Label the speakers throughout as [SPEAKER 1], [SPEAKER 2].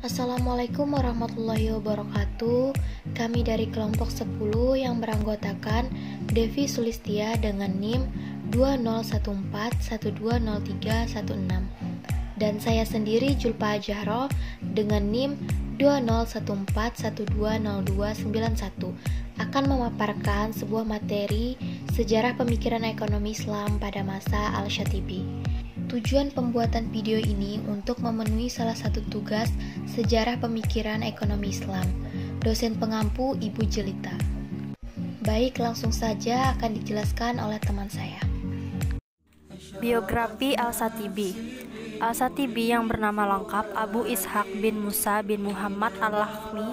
[SPEAKER 1] Assalamualaikum warahmatullahi wabarakatuh. Kami dari kelompok 10 yang beranggotakan Devi Sulistia dengan NIM 2014120316 dan saya sendiri Julpa Jahro dengan NIM 2014120291 akan memaparkan sebuah materi sejarah pemikiran ekonomi Islam pada masa Al-Syatibi. Tujuan pembuatan video ini untuk memenuhi salah satu tugas sejarah pemikiran ekonomi Islam, dosen pengampu Ibu Jelita. Baik, langsung saja akan dijelaskan oleh teman saya.
[SPEAKER 2] Biografi Al-Syatibi. Al-Syatibi yang bernama lengkap Abu Ishaq bin Musa bin Muhammad Al-Lakhmi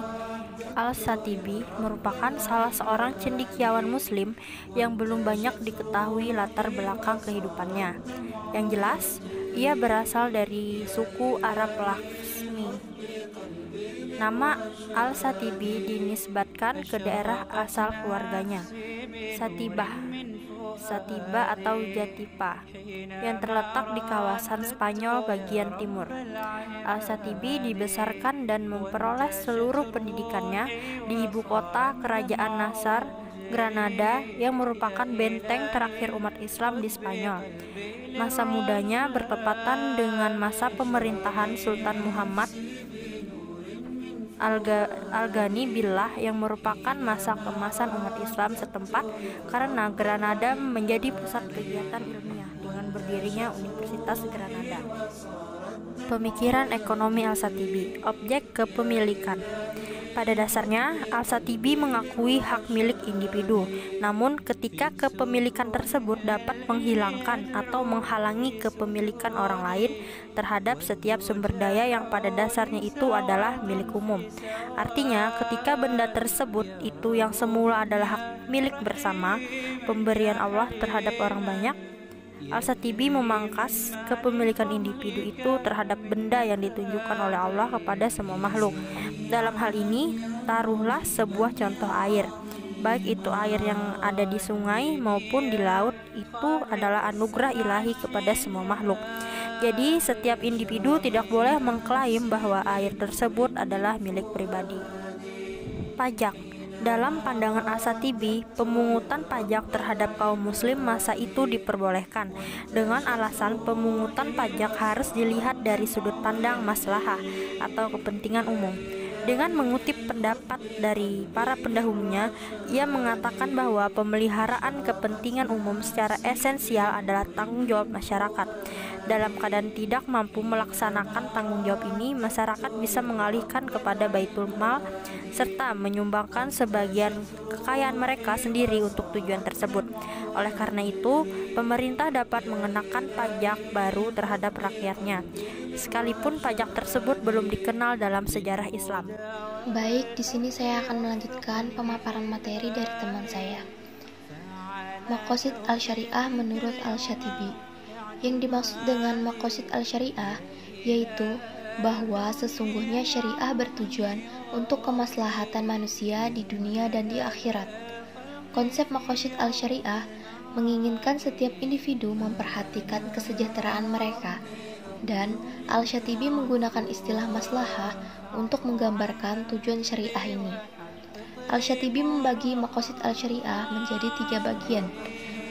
[SPEAKER 2] Al-Syatibi merupakan salah seorang cendekiawan muslim yang belum banyak diketahui latar belakang kehidupannya. Yang jelas, ia berasal dari suku Arab Lakhmi. Nama Al-Syatibi dinisbatkan ke daerah asal keluarganya, Satiba atau Jatipa, yang terletak di kawasan Spanyol bagian timur. Al-Syatibi dibesarkan dan memperoleh seluruh pendidikannya di ibu kota kerajaan Nasr, Granada, yang merupakan benteng terakhir umat Islam di Spanyol. Masa mudanya bertepatan dengan masa pemerintahan Sultan Muhammad Al-Ghani Billah yang merupakan masa keemasan umat Islam setempat karena Granada menjadi pusat kegiatan ilmiah dengan berdirinya Universitas Granada. Pemikiran ekonomi Al-Syatibi, objek kepemilikan. Pada dasarnya, Al-Syatibi mengakui hak milik individu, namun ketika kepemilikan tersebut dapat menghilangkan atau menghalangi kepemilikan orang lain terhadap setiap sumber daya yang pada dasarnya itu adalah milik umum. Artinya, ketika benda tersebut itu yang semula adalah hak milik bersama, pemberian Allah terhadap orang banyak, Al-Syatibi memangkas kepemilikan individu itu terhadap benda yang ditunjukkan oleh Allah kepada semua makhluk. Dalam hal ini, taruhlah sebuah contoh air. Baik itu air yang ada di sungai maupun di laut, itu adalah anugerah ilahi kepada semua makhluk. Jadi, setiap individu tidak boleh mengklaim bahwa air tersebut adalah milik pribadi. Pajak. Dalam pandangan Al-Syatibi, pemungutan pajak terhadap kaum muslim masa itu diperbolehkan dengan alasan pemungutan pajak harus dilihat dari sudut pandang maslahah atau kepentingan umum. Dengan mengutip pendapat dari para pendahulunya, ia mengatakan bahwa pemeliharaan kepentingan umum secara esensial adalah tanggung jawab masyarakat. Dalam keadaan tidak mampu melaksanakan tanggung jawab ini, masyarakat bisa mengalihkan kepada Baitul Mal serta menyumbangkan sebagian kekayaan mereka sendiri untuk tujuan tersebut. Oleh karena itu, pemerintah dapat mengenakan pajak baru terhadap rakyatnya, sekalipun pajak tersebut belum dikenal dalam sejarah Islam.
[SPEAKER 1] Baik, di sini saya akan melanjutkan pemaparan materi dari teman saya. Maqasid al-Syariah menurut Al-Syatibi. Yang dimaksud dengan maqasid al-Syariah yaitu bahwa sesungguhnya syariah bertujuan untuk kemaslahatan manusia di dunia dan di akhirat. Konsep maqasid al-Syariah menginginkan setiap individu memperhatikan kesejahteraan mereka, dan Al-Syatibi menggunakan istilah maslahah untuk menggambarkan tujuan syariah ini. Al-Syatibi membagi maqasid al-Syariah menjadi 3 bagian,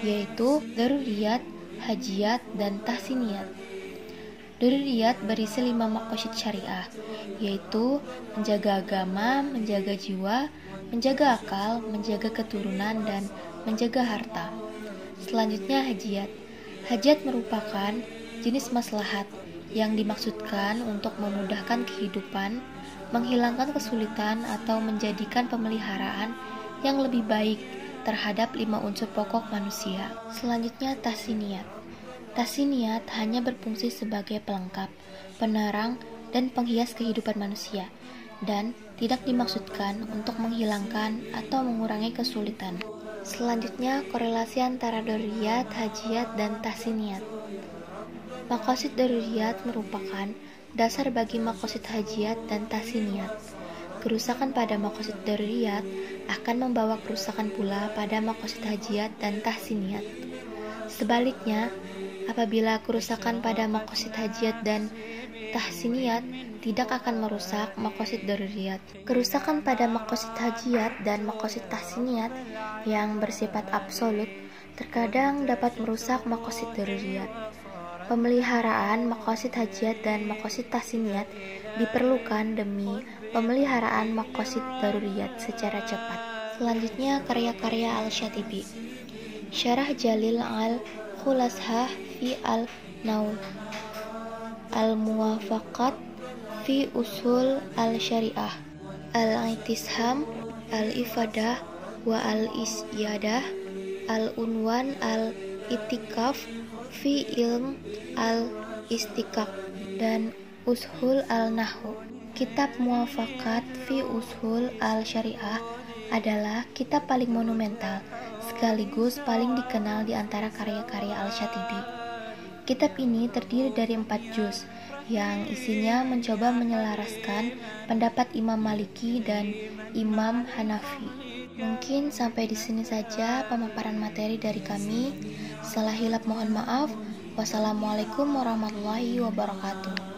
[SPEAKER 1] yaitu daruriyat, hajiyat, dan tahsiniyat. Daruriyat berisi 5 maqasid syariah, yaitu menjaga agama, menjaga jiwa, menjaga akal, menjaga keturunan, dan menjaga harta. Selanjutnya hajiyat. Hajiyat merupakan jenis maslahat yang dimaksudkan untuk memudahkan kehidupan, menghilangkan kesulitan, atau menjadikan pemeliharaan yang lebih baik terhadap 5 unsur pokok manusia. Selanjutnya tahsiniyat. Tahsiniyat hanya berfungsi sebagai pelengkap, penerang, dan penghias kehidupan manusia, dan tidak dimaksudkan untuk menghilangkan atau mengurangi kesulitan. Selanjutnya korelasi antara daruriyat, hajiyat, dan tahsiniyat. Maqasid daruriyat merupakan dasar bagi maqasid hajiyat dan tahsiniyat. Kerusakan pada maqasid daruriyat akan membawa kerusakan pula pada maqasid hajiyat dan tahsiniyat. Sebaliknya, apabila kerusakan pada maqasid hajiyat dan tahsiniyat tidak akan merusak maqasid daruriyat. Kerusakan pada maqasid hajiyat dan maqasid tahsiniyat yang bersifat absolut terkadang dapat merusak maqasid daruriyat. Pemeliharaan maqasid hajiyat dan maqasid tahsiniyat diperlukan demi pemeliharaan maqasid daruriyat secara cepat. Selanjutnya karya-karya Al-Syatibi. Syarah Jalil al-Khulashah fi al-Naul, Al-Muwafaqat fi Usul al-Syariah, Al-I'tisam, Al-Ifadah wa Al-Isyadah, Al-Unwan al-Itikaf fi Ilm al-Istiqaq, dan Ushul al-Nahwu. Kitab Muwafaqat fi Usul al-Syariah adalah kitab paling monumental sekaligus paling dikenal di antara karya-karya Al-Syatibi. Kitab ini terdiri dari 4 juz yang isinya mencoba menyelaraskan pendapat Imam Maliki dan Imam Hanafi. Mungkin sampai di sini saja pemaparan materi dari kami. Salah hilap mohon maaf. Wassalamualaikum warahmatullahi wabarakatuh.